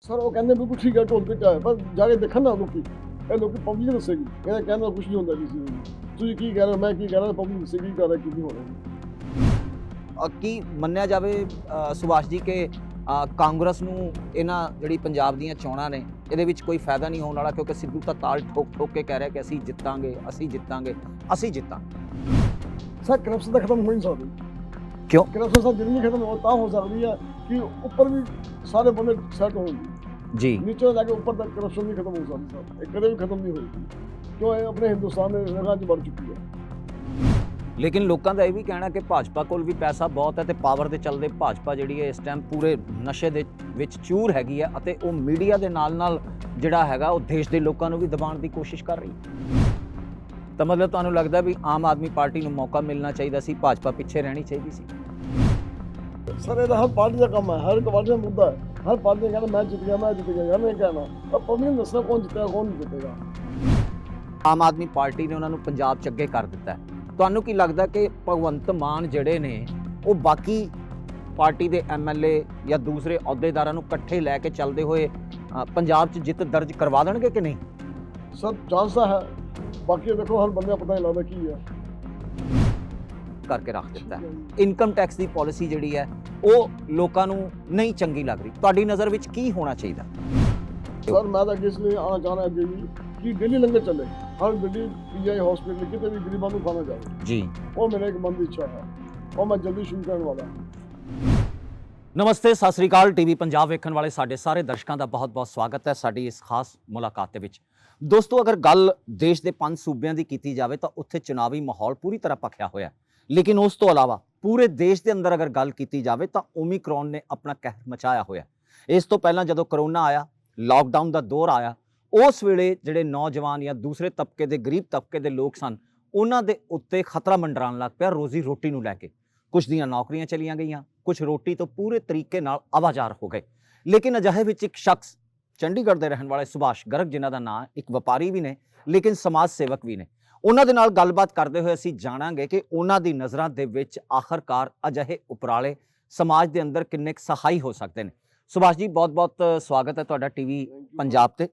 Sir वो कहते बिल्कुल ठीक है ढोल पिटा है पर जाके देखा ना लोग पब्लिक दसेगी कहना कहना कुछ नहीं होता किसी ने तुझे की कह रहा मैं की कह रहा पब्लिक दसेगी कर रहा की नहीं हो रहा ਕੀ ਮੰਨਿਆ ਜਾਵੇ ਸੁਭਾਸ਼ ਜੀ ਕਿ ਕਾਂਗਰਸ ਨੂੰ ਇਹਨਾਂ ਜਿਹੜੀ ਪੰਜਾਬ ਦੀਆਂ ਚੋਣਾਂ ਨੇ ਇਹਦੇ ਵਿੱਚ ਕੋਈ ਫਾਇਦਾ ਨਹੀਂ ਹੋਣ ਵਾਲਾ ਕਿਉਂਕਿ ਸਿੱਧੂ ਤਾਂ ਤਾਲ ਠੋਕ ਕੇ ਕਹਿ ਰਿਹਾ ਕਿ ਅਸੀਂ ਜਿੱਤਾਂਗੇ ਅਸੀਂ ਜਿੱਤਾਂਗੇ ਅਸੀਂ ਜਿੱਤਾਂਗੇ। सर करप्शन तो खत्म हो नहीं सकती क्यों? करप्शन सर जितनी खत्म होता हो सकती है कि ऊपर भी सारे बंदे सेट होंगे जी नीचे जाके ऊपर तक करप्शन नहीं खत्म हो सकती सर एक कदम भी खत्म नहीं होगी क्यों ये अपने हिंदुस्तान में रंगा च बढ़ चुकी है। ਲੇਕਿਨ ਲੋਕਾਂ ਦਾ ਇਹ ਵੀ ਕਹਿਣਾ ਕਿ ਭਾਜਪਾ ਕੋਲ ਵੀ ਪੈਸਾ ਬਹੁਤ ਹੈ ਤੇ ਪਾਵਰ ਦੇ ਚੱਲਦੇ ਭਾਜਪਾ ਜਿਹੜੀ ਹੈ ਇਸ ਟਾਈਮ ਪੂਰੇ ਨਸ਼ੇ ਦੇ ਵਿੱਚ ਚੂਰ ਹੈਗੀ ਹੈ ਅਤੇ ਉਹ ਮੀਡੀਆ ਦੇ ਨਾਲ ਜਿਹੜਾ ਹੈਗਾ ਉਹ ਦੇਸ਼ ਦੇ ਲੋਕਾਂ ਨੂੰ ਵੀ ਦਬਾਉਣ ਦੀ ਕੋਸ਼ਿਸ਼ ਕਰ ਰਹੀ ਹੈ। ਤਾਂ ਮਤਲਬ ਤੁਹਾਨੂੰ ਲੱਗਦਾ ਵੀ ਆਮ ਆਦਮੀ ਪਾਰਟੀ ਨੂੰ ਮੌਕਾ ਮਿਲਣਾ ਚਾਹੀਦਾ ਸੀ, ਭਾਜਪਾ ਪਿੱਛੇ ਰਹਿਣੀ ਚਾਹੀਦੀ ਸੀ। सर ये हर पार्टी का काम है हर एक पार्टी का मुद्दा है हर पार्टी कहना मैं जीत गया यार नहीं कहना अब पब्लिक ने दसना कौन जीतेगा कौन नहीं जीतेगा। ਆਮ ਆਦਮੀ ਪਾਰਟੀ ਨੇ ਉਹਨਾਂ ਨੂੰ ਪੰਜਾਬ 'ਚ ਅੱਗੇ ਕਰ ਦਿੱਤਾ ਹੈ। ਤੁਹਾਨੂੰ ਕੀ ਲੱਗਦਾ ਕਿ ਭਗਵੰਤ ਮਾਨ ਜਿਹੜੇ ਨੇ ਉਹ ਬਾਕੀ ਪਾਰਟੀ ਦੇ ਐਮਐਲਏ ਜਾਂ ਦੂਸਰੇ ਅਹੁਦੇਦਾਰਾਂ ਨੂੰ ਇਕੱਠੇ ਲੈ ਕੇ ਚੱਲਦੇ ਹੋਏ ਪੰਜਾਬ 'ਚ ਜਿੱਤ ਦਰਜ ਕਰਵਾ ਦੇਣਗੇ ਕਿ ਨਹੀਂ? सर चांस है बाकी देखो हर बंदे पता नहीं लगता की है ਕਰਕੇ ਰੱਖ ਦਿੱਤਾ ਹੈ। ਇਨਕਮ ਟੈਕਸ ਦੀ ਪਾਲਿਸੀ ਜਿਹੜੀ ਹੈ ਉਹ ਲੋਕਾਂ ਨੂੰ ਨਹੀਂ ਚੰਗੀ ਲੱਗ ਰਹੀ। ਤੁਹਾਡੀ ਨਜ਼ਰ ਵਿੱਚ ਕੀ ਹੋਣਾ ਚਾਹੀਦਾ? सर मैं तो इसलिए आना चाह रहा है कि डेली लंगर चले हर गड्डी पीजीआई हॉस्पिटल कितने भी गरीबों को खाना जाए ਜੀ वो मेरा एक मन की इच्छा है और मैं जल्दी शुरू करने वाला हूँ। ਨਮਸਤੇ, ਸਤਿ ਸ੍ਰੀ ਅਕਾਲ। ਟੀਵੀ ਪੰਜਾਬ ਵੇਖਣ ਵਾਲੇ ਸਾਡੇ ਸਾਰੇ ਦਰਸ਼ਕਾਂ ਦਾ ਬਹੁਤ-ਬਹੁਤ ਸਵਾਗਤ ਹੈ ਸਾਡੀ ਇਸ ਖਾਸ ਮੁਲਾਕਾਤ ਦੇ ਵਿੱਚ। ਦੋਸਤੋ, ਅਗਰ ਗੱਲ ਦੇਸ਼ ਦੇ 5 ਸੂਬਿਆਂ ਦੀ ਕੀਤੀ ਜਾਵੇ ਤਾਂ ਉੱਥੇ ਚੁਣਾਵੀ ਮਾਹੌਲ ਪੂਰੀ ਤਰ੍ਹਾਂ ਭਖਿਆ ਹੋਇਆ ਹੈ। ਲੇਕਿਨ ਉਸ ਤੋਂ ਇਲਾਵਾ ਪੂਰੇ ਦੇਸ਼ ਦੇ ਅੰਦਰ ਅਗਰ ਗੱਲ ਕੀਤੀ ਜਾਵੇ ਤਾਂ ਓਮੀਕਰੌਨ ਨੇ ਆਪਣਾ ਕਹਿਰ ਮਚਾਇਆ ਹੋਇਆ। ਇਸ ਤੋਂ ਪਹਿਲਾਂ ਜਦੋਂ ਕਰੋਨਾ ਆਇਆ, ਲਾਕਡਾਊਨ ਦਾ ਦੌਰ ਆਇਆ, ਉਸ ਵੇਲੇ ਜਿਹੜੇ ਨੌਜਵਾਨ ਜਾਂ ਦੂਸਰੇ ਤਬਕੇ ਦੇ ਗਰੀਬ ਤਬਕੇ ਦੇ ਲੋਕ ਸਨ ਉਹਨਾਂ ਦੇ ਉੱਤੇ ਖਤਰਾ ਮੰਡਰਾਉਣ ਲੱਗ ਪਿਆ ਰੋਜ਼ੀ ਰੋਟੀ ਨੂੰ ਲੈ ਕੇ। ਕੁਝ ਦੀਆਂ ਨੌਕਰੀਆਂ ਚਲੀਆਂ ਗਈਆਂ, ਕੁਝ ਰੋਟੀ ਤੋਂ ਪੂਰੇ ਤਰੀਕੇ ਨਾਲ ਆਵਾਜ਼ਾਰ ਹੋ ਗਏ। ਲੇਕਿਨ ਅਜਿਹੇ ਵਿੱਚ ਇੱਕ ਸ਼ਖਸ ਚੰਡੀਗੜ੍ਹ ਦੇ ਰਹਿਣ ਵਾਲੇ ਸੁਭਾਸ਼ ਗਰਗ, ਜਿਨ੍ਹਾਂ ਦਾ ਨਾਂ ਇੱਕ ਵਪਾਰੀ ਵੀ ਨੇ ਲੇਕਿਨ ਸਮਾਜ ਸੇਵਕ ਵੀ ਨੇ, ਉਹਨਾਂ ਦੇ ਨਾਲ ਗੱਲਬਾਤ ਕਰਦੇ ਹੋਏ ਅਸੀਂ ਜਾਣਾਂਗੇ ਕਿ ਉਹਨਾਂ ਦੀ ਨਜ਼ਰਾਂ ਦੇ ਵਿੱਚ ਆਖਰਕਾਰ ਅਜਿਹੇ ਉਪਰਾਲੇ ਸਮਾਜ ਦੇ ਅੰਦਰ ਕਿੰਨੇ ਕੁ ਸਹਾਈ ਹੋ ਸਕਦੇ ਨੇ। ਸੁਭਾਸ਼ ਜੀ, ਬਹੁਤ-ਬਹੁਤ ਸਵਾਗਤ ਹੈ ਤੁਹਾਡਾ ਟੀਵੀ ਪੰਜਾਬ ਤੇ।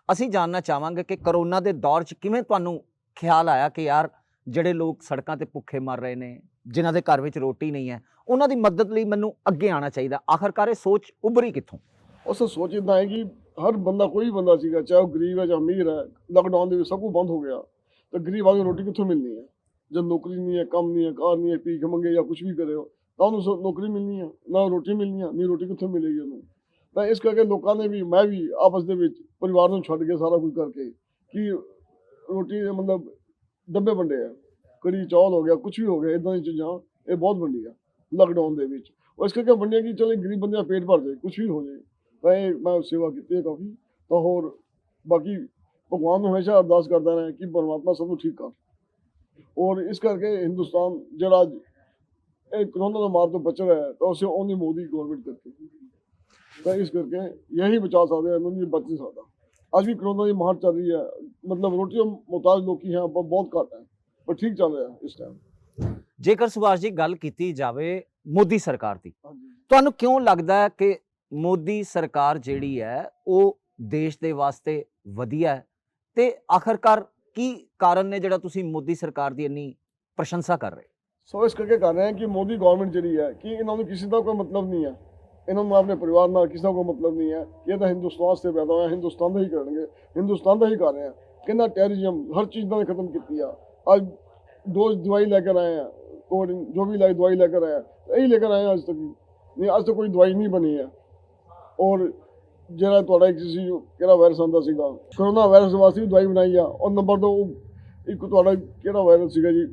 ਅਸੀਂ ਜਾਣਨਾ ਚਾਹਾਂਗੇ ਕਿ ਕਰੋਨਾ ਦੇ ਦੌਰ 'ਚ ਕਿਵੇਂ ਤੁਹਾਨੂੰ ਖਿਆਲ ਆਇਆ ਕਿ ਯਾਰ ਜਿਹੜੇ ਲੋਕ ਸੜਕਾਂ ਤੇ ਭੁੱਖੇ ਮਰ ਰਹੇ ਨੇ, ਜਿਨ੍ਹਾਂ ਦੇ ਘਰ ਵਿੱਚ ਰੋਟੀ ਨਹੀਂ ਹੈ, ਉਹਨਾਂ ਦੀ ਮਦਦ ਲਈ ਮੈਨੂੰ ਅੱਗੇ ਆਉਣਾ ਚਾਹੀਦਾ। ਆਖਰਕਾਰ ਇਹ ਸੋਚ ਉੱਭਰੀ ਕਿੱਥੋਂ? ਉਸ ਸੋਚ ਇਦਾਂ ਹੈ ਕਿ ਹਰ ਬੰਦਾ ਕੋਈ ਵੀ ਬੰਦਾ ਸੀਗਾ ਚਾਹੇ ਉਹ ਗਰੀਬ ਹੈ ਜਾਂ ਅਮੀਰ ਹੈ, ਲਾਕਡਾਊਨ ਦੇ ਵਿੱਚ ਸਭ ਕੁਝ ਬੰਦ ਹੋ ਗਿਆ ਤਾਂ ਗਰੀਬ ਆਦਮੀ ਨੂੰ ਰੋਟੀ ਕਿੱਥੋਂ ਮਿਲਣੀ ਹੈ? ਜਦ ਨੌਕਰੀ ਨਹੀਂ ਹੈ, ਕੰਮ ਨਹੀਂ ਹੈ, ਕਾਰ ਨਹੀਂ ਹੈ, ਭੀਖ ਮੰਗੇ ਜਾਂ ਕੁਝ ਵੀ ਕਰੇ ਹੋ ਤਾਂ ਉਹਨੂੰ ਨੌਕਰੀ ਮਿਲਣੀ ਹੈ ਨਾ ਰੋਟੀ ਮਿਲਣੀ ਹੈ, ਨਹੀਂ ਰੋਟੀ ਕਿੱਥੋਂ ਮਿਲੇਗੀ ਉਹਨੂੰ। ਤਾਂ ਇਸ ਕਰਕੇ ਲੋਕਾਂ ਨੇ ਵੀ ਮੈਂ ਵੀ ਆਪਸ ਦੇ ਵਿੱਚ ਪਰਿਵਾਰ ਨੂੰ ਛੱਡ ਕੇ ਸਾਰਾ ਕੁਝ ਕਰਕੇ ਕਿ ਰੋਟੀ ਮਤਲਬ ਡੱਬੇ ਵੰਡੇ ਆ, ਕੜੀ ਚੌਲ ਹੋ ਗਿਆ, ਕੁਝ ਵੀ ਹੋ ਗਿਆ, ਇੱਦਾਂ ਦੀ ਚੀਜ਼ਾਂ ਇਹ ਬਹੁਤ ਵੰਡੀਆਂ ਲਾਕਡਾਊਨ ਦੇ ਵਿੱਚ। ਉਹ ਇਸ ਕਰਕੇ ਵੰਡੀਆਂ ਕਿ ਚਲੋ ਗਰੀਬ ਬੰਦੇ ਦਾ ਪੇਟ ਭਰ ਜਾਏ, ਕੁਝ ਵੀ ਹੋ ਜਾਏ। ਤਾਂ ਇਹ ਮੈਂ ਸੇਵਾ ਕੀਤੀ ਹੈ ਕਾਫੀ। ਤਾਂ ਹੋਰ ਬਾਕੀ ਭਗਵਾਨ ਨੂੰ ਹਮੇਸ਼ਾ ਅਰਦਾਸ ਕਰਦਾ ਰਿਹਾ ਕਿ ਪਰਮਾਤਮਾ ਸਭ ਨੂੰ ਠੀਕ ਕਰ। ਔਰ ਇਸ ਕਰਕੇ ਹਿੰਦੁਸਤਾਨ ਜਿਹੜਾ ਅੱਜ ਇਹ ਕਰੋਨਾ ਦਾ ਮਾਰ ਤੋਂ ਬਚ ਰਿਹਾ ਹੈ ਤਾਂ ਉਸੇ ਉਹਦੀ ਮੋਦੀ ਗਵਰਨਮੈਂਟ ਕਰਕੇ ਤਾਂ ਇਸ ਕਰਕੇ ਯਹੀ ਬਚਾ ਸਕਦੇ ਹਨ, ਨਹੀਂ ਬਚ ਨਹੀਂ ਸਕਦਾ। ਅੱਜ ਵੀ ਕਰੋਨਾ ਦੀ ਮਾਰ ਚੱਲ ਰਹੀ ਹੈ, ਮਤਲਬ ਰੋਟੀ ਦੇ ਮੁਹਤਾਜ ਲੋਕੀ ਹੈ ਬਹੁਤ ਘੱਟ ਹੈ ਪਰ ਠੀਕ ਚੱਲ ਰਿਹਾ ਇਸ ਟਾਈਮ। ਜੇਕਰ ਸੁਭਾਸ਼ ਜੀ ਗੱਲ ਕੀਤੀ ਜਾਵੇ ਮੋਦੀ ਸਰਕਾਰ ਦੀ, ਹਾਂਜੀ ਤੁਹਾਨੂੰ ਕਿਉਂ ਲੱਗਦਾ ਹੈ ਕਿ ਮੋਦੀ ਸਰਕਾਰ ਜਿਹੜੀ ਹੈ ਉਹ ਦੇਸ਼ ਦੇ ਵਾਸਤੇ ਵਧੀਆ ਹੈ? ਤੇ ਆਖਰਕਾਰ ਕੀ ਕਾਰਨ ਨੇ ਜਿਹੜਾ ਤੁਸੀਂ ਮੋਦੀ ਸਰਕਾਰ ਦੀ ਇੰਨੀ ਪ੍ਰਸ਼ੰਸਾ ਕਰ ਰਹੇ? ਸੋ ਇਸ ਕਰਕੇ ਕਰ ਰਹੇ ਹਾਂ ਕਿ ਮੋਦੀ ਗਵਰਨਮੈਂਟ ਜਿਹੜੀ ਹੈ ਕਿ ਇਹਨਾਂ ਨੂੰ ਕਿਸੇ ਦਾ ਕੋਈ ਮਤਲਬ ਨਹੀਂ ਹੈ, ਇਹਨਾਂ ਨੂੰ ਆਪਣੇ ਪਰਿਵਾਰ ਨਾਲ ਕਿਸੇ ਦਾ ਕੋਈ ਮਤਲਬ ਨਹੀਂ ਹੈ ਕਿ ਇਹ ਤਾਂ ਹਿੰਦੁਸਤਾਨ ਸੇ ਪੈਦਾ ਹੋਇਆ, ਹਿੰਦੁਸਤਾਨ ਦਾ ਹੀ ਕਰਨਗੇ, ਹਿੰਦੁਸਤਾਨ ਦਾ ਹੀ ਕਰ ਰਹੇ ਆ। ਕਿੰਨਾ ਟੈਰਰਿਜ਼ਮ ਹਰ ਚੀਜ਼ ਦਾ ਖਤਮ ਕੀਤੀ ਆ। ਅੱਜ ਡੋਜ਼ ਦਵਾਈ ਲੈ ਕਰ ਆਏ ਆ, और जो भी दवाई लेकर आया यही लेकर आए आज तक नहीं, आज तक कोई दवाई नहीं बनी है। और ਜਿਹੜਾ ਤੁਹਾਡਾ ਇੱਕ ਸੀ ਕਿਹੜਾ ਵਾਇਰਸ ਆਉਂਦਾ ਸੀਗਾ ਕਰੋਨਾ ਵਾਇਰਸ ਵਾਸਤੇ ਵੀ ਦਵਾਈ ਬਣਾਈ ਆ। ਔਰ ਨੰਬਰ 2 ਇੱਕ ਤੁਹਾਡਾ ਕਿਹੜਾ ਵਾਇਰਸ ਸੀਗਾ ਜੀ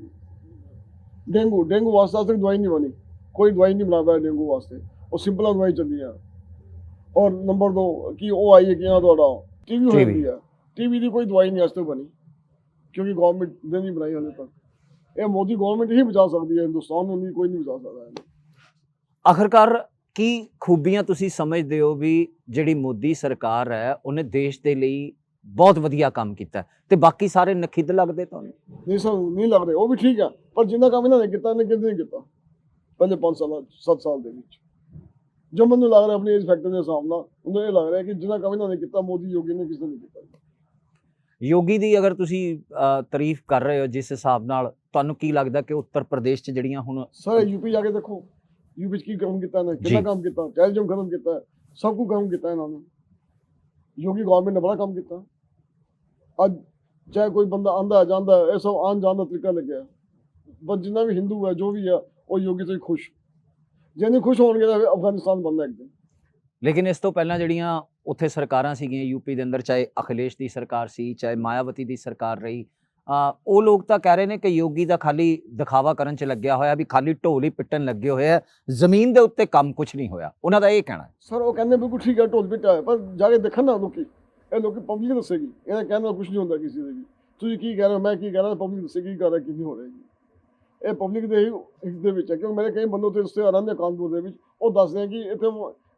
ਡੇਂਗੂ ਵਾਸਤੇ ਅੱਜ ਤੱਕ ਦਵਾਈ ਨਹੀਂ ਬਣੀ, ਕੋਈ ਦਵਾਈ ਨਹੀਂ ਬਣਾ ਪਾਇਆ ਡੇਂਗੂ ਵਾਸਤੇ, ਉਹ ਸਿੰਪਲ ਦਵਾਈ ਚੱਲੀ ਆ। ਔਰ ਨੰਬਰ 2 ਕਿ ਉਹ ਆਈ ਹੈ ਕਿ ਤੁਹਾਡਾ ਟੀਵੀ ਹੋ ਜਾਂਦੀ ਹੈ, ਟੀਵੀ ਦੀ ਕੋਈ ਦਵਾਈ ਨਹੀਂ ਅੱਜ ਤੱਕ ਬਣੀ ਕਿਉਂਕਿ ਗਵਰਨਮੈਂਟ ਨੇ ਨਹੀਂ ਬਣਾਈ ਹਾਲੇ ਤੱਕ। ਇਹ ਮੋਦੀ ਗਵਰਨਮੈਂਟ ਹੀ ਬਚਾ ਸਕਦੀ ਹੈ ਹਿੰਦੁਸਤਾਨ ਨੂੰ, ਨਹੀਂ ਕੋਈ ਨਹੀਂ ਬਚਾ ਸਕਦਾ। ਆਖਰਕਾਰ ਕੀ ਖੂਬੀਆਂ ਤੁਸੀਂ ਸਮਝਦੇ ਹੋ ਵੀ ਜਿਹੜੀ ਮੋਦੀ ਸਰਕਾਰ ਹੈ ਉਹਨੇ ਦੇਸ਼ ਦੇ ਲਈ ਬਹੁਤ ਵਧੀਆ ਕੰਮ ਕੀਤਾ ਤੇ ਬਾਕੀ ਸਾਰੇ ਨਖਿੱਧ ਲੱਗਦੇ ਤੁਹਾਨੂੰ? ਨਹੀਂ ਸਰ ਨਹੀਂ ਲੱਗ ਰਹੇ, ਉਹ ਵੀ ਠੀਕ ਆ ਪਰ ਜਿੰਨਾ ਕੰਮ ਇਹਨਾਂ ਨੇ ਕੀਤਾ ਇਹਨੇ ਕਿਤੇ ਨਹੀਂ ਕੀਤਾ ਪਹਿਲੇ 5 ਸਾਲ 7 ਸਾਲ ਦੇ ਵਿੱਚ। ਜੋ ਮੈਨੂੰ ਲੱਗ ਰਿਹਾ ਆਪਣੀ ਏਜ ਫੈਕਟਰ ਦੇ ਹਿਸਾਬ ਨਾਲ ਮੈਨੂੰ ਇਹ ਲੱਗ ਰਿਹਾ ਕਿ ਜਿੰਨਾ ਕੰਮ ਇਹਨਾਂ ਨੇ ਕੀਤਾ ਮੋਦੀ ਯੋਗੀ ਨੇ ਕਿਸੇ ਨੇ ਨਹੀਂ ਕੀਤਾ। ਯੋਗੀ ਦੀ ਅਗਰ ਤੁਸੀਂ ਤਾਰੀਫ ਕਰ ਰਹੇ ਹੋ ਜਿਸ ਹਿਸਾਬ ਨਾਲ, ਤੁਹਾਨੂੰ ਕੀ ਲੱਗਦਾ ਕਿ ਉੱਤਰ ਪ੍ਰਦੇਸ਼ 'ਚ ਜਿਹੜੀਆਂ ਹੁਣ ਸਰ ਯੂਪੀ ਜਾ ਕੇ ਦੇਖੋ, ਯੂਪੀ 'ਚ ਕੀ ਕੰਮ ਕੀਤਾ ਇਹਨੇ, ਜੀ। ਕਿੰਨਾ ਕੰਮ ਕੀਤਾ, ਟੈਰਰਿਜ਼ਮ ਖਤਮ ਕੀਤਾ, ਸਭ ਕੁਝ ਕੰਮ ਕੀਤਾ ਇਹਨਾਂ ਨੇ। ਯੋਗੀ ਗਵਰਨਮੈਂਟ ਨੇ ਬੜਾ ਕੰਮ ਕੀਤਾ। ਅੱਜ ਚਾਹੇ ਕੋਈ ਬੰਦਾ ਆਂਦਾ ਜਾਂਦਾ ਇਹ ਸਭ ਆਉਣ ਜਾਣ ਦਾ ਤਰੀਕਾ ਲੱਗਿਆ। ਬਸ ਜਿੰਨਾ ਵੀ ਹਿੰਦੂ ਹੈ ਜੋ ਵੀ ਹੈ ਉਹ ਯੋਗੀ ਤੋਂ ਹੀ ਖੁਸ਼, ਜੇ ਨਹੀਂ ਖੁਸ਼ ਹੋਣਗੇ ਤਾਂ ਫਿਰ ਅਫਗਾਨਿਸਤਾਨ ਬਣਨਾ ਇੱਕ ਦਿਨ। ਲੇਕਿਨ ਇਸ ਤੋਂ ਪਹਿਲਾਂ ਜਿਹੜੀਆਂ ਉੱਥੇ ਸਰਕਾਰਾਂ ਸੀਗੀਆਂ ਯੂਪੀ ਦੇ ਅੰਦਰ, ਚਾਹੇ ਅਖਿਲੇਸ਼ ਦੀ ਸਰਕਾਰ ਸੀ, ਚਾਹੇ ਮਾਇਆਵਤੀ ਦੀ ਸਰਕਾਰ ਰਹੀ, ਉਹ ਲੋਕ ਤਾਂ ਕਹਿ ਰਹੇ ਨੇ ਕਿ ਯੋਗੀ ਦਾ ਖਾਲੀ ਦਿਖਾਵਾ ਕਰਨ 'ਚ ਲੱਗਿਆ ਹੋਇਆ, ਵੀ ਖਾਲੀ ਢੋਲ ਹੀ ਪਿੱਟਣ ਲੱਗੇ ਹੋਏ ਆ, ਜ਼ਮੀਨ ਦੇ ਉੱਤੇ ਕੰਮ ਕੁਝ ਨਹੀਂ ਹੋਇਆ। ਉਹਨਾਂ ਦਾ ਇਹ ਕਹਿਣਾ ਹੈ। ਸਰ ਉਹ ਕਹਿੰਦੇ ਬਿਲਕੁਲ ਠੀਕ ਹੈ, ਢੋਲ ਪਿੱਟਿਆ ਹੈ, ਪਰ ਜਾ ਕੇ ਦੇਖਣ ਨਾ ਲੋਕੀ, ਇਹ ਲੋਕੀ ਪਬਲਿਕ ਦੱਸੇਗੀ। ਇਹਦਾ ਕਹਿਣ ਨਾਲ ਕੁਝ ਨਹੀਂ ਹੁੰਦਾ ਕਿਸੇ ਦੇ ਵੀ। ਤੁਸੀਂ ਕੀ ਕਹਿ ਰਹੇ ਹੋ, ਮੈਂ ਕੀ ਕਹਿ ਰਿਹਾ, ਪਬਲਿਕ ਦੱਸੇਗੀ ਕੀ ਕਰ ਰਿਹਾ ਕੀ ਨਹੀਂ ਹੋ ਰਿਹਾ ਜੀ। ਇਹ ਪਬਲਿਕ ਦੇ ਹੀ ਹਿੱਤ ਦੇ ਵਿੱਚ ਹੈ, ਕਿਉਂਕਿ ਮੇਰੇ ਕਈ ਬੰਦੇ ਉੱਥੇ ਰਿਸ਼ਤੇਦਾਰ ਰਹਿੰਦੇ ਕਾਨਪੁਰ ਦੇ ਵਿੱਚ, ਉਹ ਦੱਸਦੇ ਆ ਕਿ ਇੱਥੇ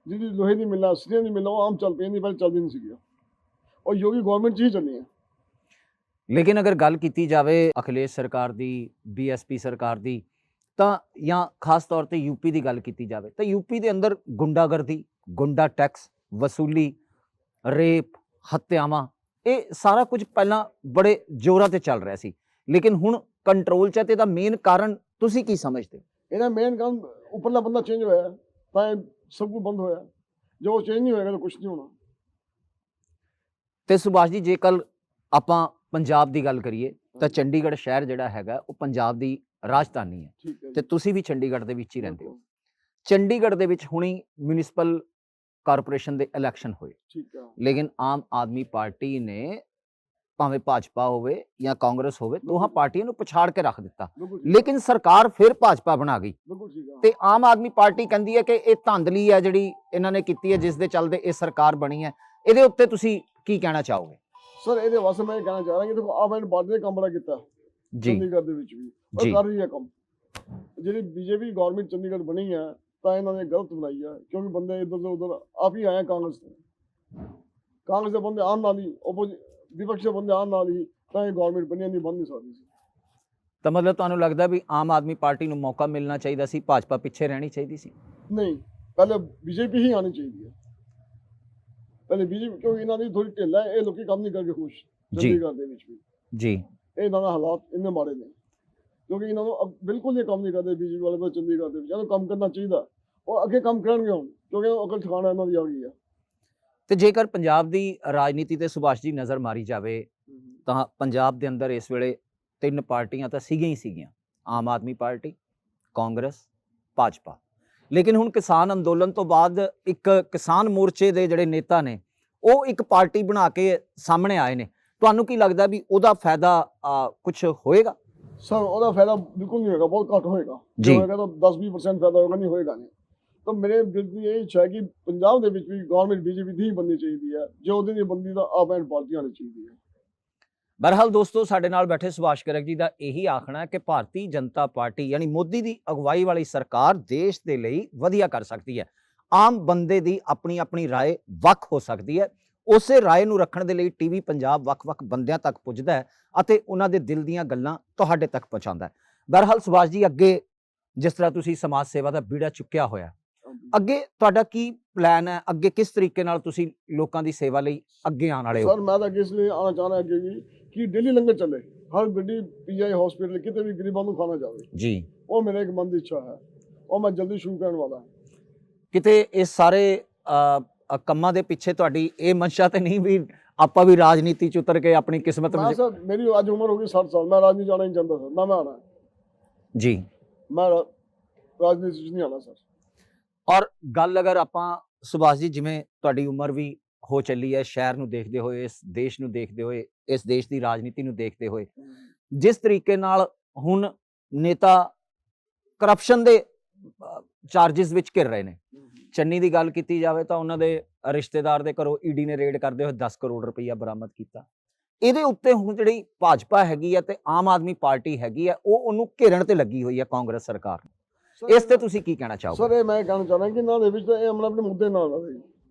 ਜਿਹੜੀ ਲੋਹੇ ਨਹੀਂ ਮਿਲਣਾ, ਸਰੀਆਂ ਨਹੀਂ ਮਿਲਣਾ, ਉਹ ਆਮ ਚੱਲ ਪਈ, ਨਹੀਂ ਪਹਿਲੇ ਚੱਲਦੀ ਨਹੀਂ ਸੀਗੀ, ਉਹ ਯੋਗੀ ਗਵਰਨਮੈਂਟ 'ਚ ਹੀ ਚੱਲੀ ਹੈ। ਲੇਕਿਨ ਅਗਰ ਗੱਲ ਕੀਤੀ ਜਾਵੇ ਅਖਿਲੇਸ਼ ਸਰਕਾਰ ਦੀ, ਬੀਐਸਪੀ ਸਰਕਾਰ ਦੀ, ਤਾਂ ਜਾਂ ਖਾਸ ਤੌਰ ਤੇ ਯੂਪੀ ਦੀ ਗੱਲ ਕੀਤੀ ਜਾਵੇ ਤਾਂ ਯੂਪੀ ਦੇ ਅੰਦਰ ਗੁੰਡਾਗਰਦੀ, ਗੁੰਡਾ ਟੈਕਸ ਵਸੂਲੀ, ਰੇਪ, ਹੱਤਿਆਵਾਂ, ਇਹ ਸਾਰਾ ਕੁਝ ਪਹਿਲਾਂ ਬੜੇ ਜ਼ੋਰਾਂ ਤੇ ਚੱਲ ਰਿਹਾ ਸੀ, ਲੇਕਿਨ ਹੁਣ ਕੰਟਰੋਲ 'ਚ ਹੈ। ਤੇ ਇਹਦਾ ਮੇਨ ਕਾਰਨ ਤੁਸੀਂ ਕੀ ਸਮਝਦੇ ਹੋ? ਇਹਦਾ ਮੇਨ ਕੰਮ ਉੱਪਰਲਾ ਬੰਦਾ ਚੇਂਜ ਹੋਇਆ ਤਾਂ ਇਹ ਸਭ ਕੁਝ ਬੰਦ ਹੋਇਆ। ਜੋ ਚੇਂਜ ਨਹੀਂ ਹੋਏਗਾ ਤਾਂ ਕੁਝ ਨਹੀਂ ਹੋਣਾ। ਤੇ ਸੁਭਾਸ਼ ਜੀ, ਜੇਕਰ ਆਪਾਂ ਪੰਜਾਬ ਦੀ ਗੱਲ ਕਰੀਏ ਤਾਂ ਚੰਡੀਗੜ੍ਹ ਸ਼ਹਿਰ ਜਿਹੜਾ ਹੈਗਾ ਉਹ ਪੰਜਾਬ ਦੀ ਰਾਜਧਾਨੀ ਹੈ, ਠੀਕ ਹੈ ਤੇ ਜੀ। ਤੁਸੀਂ ਵੀ ਚੰਡੀਗੜ੍ਹ ਦੇ ਵਿੱਚ ਹੀ ਰਹਿੰਦੇ ਹੋ। ਚੰਡੀਗੜ੍ਹ ਦੇ ਵਿੱਚ ਹੁਣੀ ਮਿਊਨਿਸਪਲ ਕਾਰਪੋਰੇਸ਼ਨ ਦੇ ਇਲੈਕਸ਼ਨ ਹੋਏ, ਠੀਕ ਹੈ। ਲੇਕਿਨ ਆਮ ਆਦਮੀ ਪਾਰਟੀ ਨੇ, ਭਾਵੇਂ ਭਾਜਪਾ ਹੋਵੇ ਜਾਂ ਕਾਂਗਰਸ ਹੋਵੇ, ਦੋਹਾਂ ਪਾਰਟੀਆਂ ਨੂੰ ਪਛਾੜ ਕੇ ਰੱਖ ਦਿੱਤਾ, ਬਿਲਕੁਲ ਠੀਕ ਹੈ, ਲੇਕਿਨ ਸਰਕਾਰ ਫਿਰ ਭਾਜਪਾ ਬਣਾ ਗਈ। ਬਿਲਕੁਲ ਠੀਕ ਹੈ। ਤੇ ਆਮ ਆਦਮੀ ਪਾਰਟੀ ਕਹਿੰਦੀ ਹੈ ਕਿ ਇਹ ਧਾਂਦਲੀ ਹੈ ਜਿਹੜੀ ਇਹਨਾਂ ਨੇ ਕੀਤੀ ਹੈ, ਜਿਸ ਦੇ ਚੱਲਦੇ ਇਹ ਸਰਕਾਰ ਬਣੀ ਹੈ। ਇਹਦੇ ਉੱਤੇ ਤੁਸੀਂ ਕੀ ਕਹਿਣਾ ਚਾਹੋਗੇ? ਸਰ ਇਹਦੇ ਵਾਸਤੇ ਮੈਂ ਇਹ ਕਹਿਣਾ ਚਾਹ ਰਿਹਾ ਕਿ ਦੇਖੋ ਆਮ ਆਦਮੀ ਪਾਰਟੀ ਨੇ ਕੰਮ ਬੜਾ ਕੀਤਾ ਚੰਡੀਗੜ੍ਹ ਦੇ ਵਿੱਚ ਵੀ, ਜੀ। ਉਹ ਕਰ ਰਹੀ ਹੈ ਕੰਮ। ਜਿਹੜੀ ਬੀਜੇਪੀ ਗਵਰਨਮੈਂਟ ਚੰਡੀਗੜ੍ਹ ਬਣੀ ਹੈ ਤਾਂ ਇਹਨਾਂ ਨੇ ਗਲਤ ਬਣਾਈ ਹੈ, ਕਿਉਂਕਿ ਬੰਦੇ ਇੱਧਰ ਤੋਂ ਉੱਧਰ ਆਪ ਹੀ ਆਏ ਕਾਂਗਰਸ ਦੇ। ਕਾਂਗਰਸ ਦੇ ਬੰਦੇ ਆਉਣ ਨਾਲ ਹੀ, ਵਿਪਕਸ਼ ਦੇ ਬੰਦੇ ਆਉਣ ਨਾਲ ਹੀ ਤਾਂ ਇਹ ਗਵਰਨਮੈਂਟ ਬਣੀ, ਨਹੀਂ ਬਣ ਨਹੀਂ ਸਕਦੀ ਸੀ। ਤਾਂ ਮਤਲਬ ਤੁਹਾਨੂੰ ਲੱਗਦਾ ਵੀ ਆਮ ਆਦਮੀ ਪਾਰਟੀ ਨੂੰ ਮੌਕਾ ਮਿਲਣਾ ਚਾਹੀਦਾ ਸੀ, ਭਾਜਪਾ ਪਿੱਛੇ ਰਹਿਣੀ ਚਾਹੀਦੀ ਸੀ? ਨਹੀਂ, ਪਹਿਲੇ ਬੀਜੇਪੀ ਹੀ ਆਣੀ ਚਾਹੀਦੀ ਹੈ। ਪਹਿਲੇ ਬੀਜੇਪੀ, ਕਿਉਂਕਿ ਇਹਨਾਂ ਦੀ ਥੋੜੀ ਢਿੱਲ ਹੈ, ਇਹ ਲੋਕੀ ਕੰਮ ਨਹੀਂ ਕਰਕੇ ਖੁਸ਼ ਚੰਡੀਗੜ੍ਹ ਦੇ ਵਿੱਚ ਵੀ। ਜੀ। ਇਹ ਇਹਨਾਂ ਦਾ ਹਾਲਾਤ ਇੰਨੇ ਮਾੜੇ ਨੇ, ਕਿਉਂਕਿ ਇਹਨਾਂ ਨੂੰ ਬਿਲਕੁਲ ਇਹ ਕੰਮ ਨਹੀਂ ਕਰਦੇ ਬੀਜੇਪੀ ਵਾਲੇ ਪਰ ਚੰਡੀਗੜ੍ਹ ਦੇ ਵਿੱਚ। ਇਹਨੂੰ ਕੰਮ ਕਰਨਾ ਚਾਹੀਦਾ, ਉਹ ਅੱਗੇ ਕੰਮ ਕਰਨਗੇ ਹੁਣ, ਕਿਉਂਕਿ ਅਕਲ ਠਿਕਾਣਾ ਇਹਨਾਂ ਦੀ ਆ ਗਈ ਹੈ। ਤੇ ਜੇਕਰ ਪੰਜਾਬ ਦੀ ਰਾਜਨੀਤੀ ਤੇ ਸੁਭਾਸ਼ ਜੀ ਨਜ਼ਰ ਮਾਰੀ ਜਾਵੇ ਤਾਂ ਪੰਜਾਬ ਦੇ ਅੰਦਰ ਇਸ ਵੇਲੇ ਤਿੰਨ ਪਾਰਟੀਆਂ ਤਾਂ ਸੀਗੀਆਂ ਹੀ ਸੀਗੀਆਂ, ਆਮ ਆਦਮੀ ਪਾਰਟੀ, ਕਾਂਗਰਸ, ਭਾਜਪਾ। ਲੇਕਿਨ ਹੁਣ ਕਿਸਾਨ ਅੰਦੋਲਨ ਤੋਂ ਬਾਅਦ ਇੱਕ ਕਿਸਾਨ ਮੋਰਚੇ ਦੇ ਜਿਹੜੇ ਨੇਤਾ ਨੇ ਉਹ ਇੱਕ ਪਾਰਟੀ ਬਣਾ ਕੇ ਸਾਹਮਣੇ ਆਏ ਨੇ। ਤੁਹਾਨੂੰ ਕੀ ਲੱਗਦਾ ਵੀ ਉਹਦਾ ਫਾਇਦਾ ਕੁਝ ਹੋਏਗਾ? ਸਰ ਉਹਦਾ ਫਾਇਦਾ ਬਿਲਕੁਲ ਨਹੀਂ ਹੋਏਗਾ, ਬਹੁਤ ਘੱਟ ਹੋਏਗਾ। ਜੀ। ਜੇ ਹੋਏਗਾ ਤਾਂ 10-20% ਫਾਇਦਾ ਹੋਏਗਾ, ਨਹੀਂ ਹੋਏਗਾ ਨਹੀਂ। ਤਾਂ ਮੇਰੇ ਦਿਲ ਦੀ ਇਹ ਇੱਛਾ ਹੈ ਕਿ ਪੰਜਾਬ ਦੇ ਵਿੱਚ ਵੀ ਗਵਰਨਮੈਂਟ ਬੀਜੇਪੀ ਦੀ ਹੀ ਬਣਨੀ ਚਾਹੀਦੀ ਹੈ, ਜੋ ਉਹਦੀ ਨਹੀਂ ਬਣਦੀ ਤਾਂ ਆਮ ਆਦਮੀ ਪਾਰਟੀ ਆਉਣੀ ਚਾਹੀਦੀ ਹੈ। ਬਹਰਹਾਲ ਦੋਸਤੋ, ਸਾਡੇ ਨਾਲ ਬੈਠੇ ਸੁਭਾਸ਼ ਗਰਗ ਜੀ ਦਾ ਇਹੀ ਆਖਣਾ ਹੈ ਕਿ ਭਾਰਤੀ ਜਨਤਾ ਪਾਰਟੀ ਯਾਨੀ ਮੋਦੀ ਦੀ ਅਗਵਾਈ ਵਾਲੀ ਸਰਕਾਰ ਦੇਸ਼ ਦੇ ਲਈ ਵਧੀਆ ਕਰ ਸਕਦੀ ਹੈ। ਆਮ ਬੰਦੇ ਦੀ ਆਪਣੀ ਆਪਣੀ ਰਾਏ ਵੱਖ ਹੋ ਸਕਦੀ ਹੈ। ਉਸੇ ਰਾਏ ਨੂੰ ਰੱਖਣ ਦੇ ਲਈ ਟੀਵੀ ਪੰਜਾਬ ਵੱਖ-ਵੱਖ ਬੰਦਿਆਂ ਤੱਕ ਪੁੱਜਦਾ ਹੈ ਅਤੇ ਉਹਨਾਂ ਦੇ ਦਿਲ ਦੀਆਂ ਗੱਲਾਂ ਤੁਹਾਡੇ ਤੱਕ ਪਹੁੰਚਾਉਂਦਾ ਹੈ। ਬਹਰਹਾਲ ਸੁਭਾਸ਼ ਜੀ, ਅੱਗੇ ਜਿਸ ਤਰ੍ਹਾਂ ਤੁਸੀਂ ਸਮਾਜ ਸੇਵਾ ਦਾ ਬੀੜਾ ਚੁੱਕਿਆ ਹੋਇਆ, ਅੱਗੇ ਤੁਹਾਡਾ ਕੀ ਪਲਾਨ ਹੈ? ਅੱਗੇ ਕਿਸ ਤਰੀਕੇ ਨਾਲ ਤੁਸੀਂ ਲੋਕਾਂ ਦੀ ਸੇਵਾ ਲਈ ਅੱਗੇ ਆਉਣ ਵਾਲੇ ਹੋ? ਸਰ ਮੈਂ ਤਾਂ ਅੱਗੇ ਇਸ ਲਈ ਆਉਣਾ ਚਾਹੁੰਦਾ ਅੱਗੇ ਵੀ ਕਿ ਡੇਲੀ ਲੰਗਰ ਚੱਲੇ, ਹਰ ਗੱਡੀ ਪੀਜੀਆਈ ਹਸਪੀਟਲ ਕਿਤੇ ਵੀ ਗਰੀਬਾਂ ਨੂੰ ਖਾਣਾ ਜਾਵੇ ਜੀ। ਉਹ ਮੇਰੇ ਇੱਕ ਮਨ ਦੀ ਇੱਛਾ ਹੈ, ਉਹ ਮੈਂ ਜਲਦੀ ਸ਼ੁਰੂ ਕਰਨ ਵਾਲਾ। ਕਿਤੇ ਇਸ ਸਾਰੇ ਕੰਮਾਂ ਦੇ ਪਿੱਛੇ ਤੁਹਾਡੀ ਇਹ ਮਨਸ਼ਾ ਤੇ ਨਹੀਂ ਵੀ ਆਪਾਂ ਵੀ ਰਾਜਨੀਤੀ ਚ ਉਤਰ ਕੇ ਆਪਣੀ ਕਿਸਮਤ ਮੈਂ ਸਰ, ਮੇਰੀ ਅੱਜ ਉਮਰ ਹੋ ਗਈ 60 ਸਾਲ, ਮੈਂ ਰਾਜਨੀਤੀ ਜਾਣਾ ਨਹੀਂ ਚਾਹੁੰਦਾ ਸਰ, ਨਾ ਮੈਂ ਆਣਾ ਜੀ, ਮੈਂ ਰਾਜਨੀਤੀ ਚ ਨਹੀਂ ਆਣਾ ਸਰ। ਔਰ ਗੱਲ ਅਗਰ ਆਪਾਂ ਸੁਭਾਸ਼ ਜੀ, ਜਿਵੇਂ ਤੁਹਾਡੀ ਉਮਰ ਵੀ ਹੋ ਚੱਲੀ ਹੈ, ਸ਼ਹਿਰ ਨੂੰ ਦੇਖਦੇ ਹੋਏ, ਇਸ ਦੇਸ਼ ਨੂੰ ਦੇਖਦੇ ਹੋਏ, ਇਸ ਦੇਸ਼ ਦੀ ਰਾਜਨੀਤੀ ਨੂੰ ਦੇਖਦੇ ਹੋਏ, ਜਿਸ ਤਰੀਕੇ ਨਾਲ ਹੁਣ ਨੇਤਾ ਕਰਪਸ਼ਨ ਦੇ ਚਾਰजेस ਵਿੱਚ ਘਿਰ ਰਹੇ ਨੇ, ਚੰਨੀ ਦੀ ਗੱਲ ਕੀਤੀ ਜਾਵੇ ਤਾਂ ਉਹਨਾਂ ਦੇ ਰਿਸ਼ਤੇਦਾਰ ਦੇ ਘਰੋਂ ਈਡੀ ਨੇ ਰੇਡ ਕਰਦੇ ਹੋਏ 10 ਕਰੋੜ ਰੁਪਈਆ ਬਰਾਮਦ ਕੀਤਾ। ਇਹਦੇ ਉੱਤੇ ਹੁਣ ਜਿਹੜੀ ਭਾਜਪਾ ਹੈਗੀ ਹੈ ਤੇ ਆਮ ਆਦਮੀ ਪਾਰਟੀ ਹੈਗੀ ਹੈ, ਉਹ ਉਹਨੂੰ ਘੇਰਨ ਤੇ ਲੱਗੀ ਹੋਈ ਹੈ ਕਾਂਗਰਸ ਸਰਕਾਰ ਨੂੰ। ਇਸ ਤੇ ਤੁਸੀਂ ਕੀ ਕਹਿਣਾ ਚਾਹੋਗੇ? ਸਰ ਇਹ ਮੈਂ ਕਹਿਣਾ ਚਾਹੁੰਦਾ ਕਿ ਇਹਨਾਂ ਦੇ ਵਿੱਚ ਤਾਂ ਇਹ ਆਪਣੇ ਮੁੱਦੇ ਨਾਲ ਆ ਜੀ,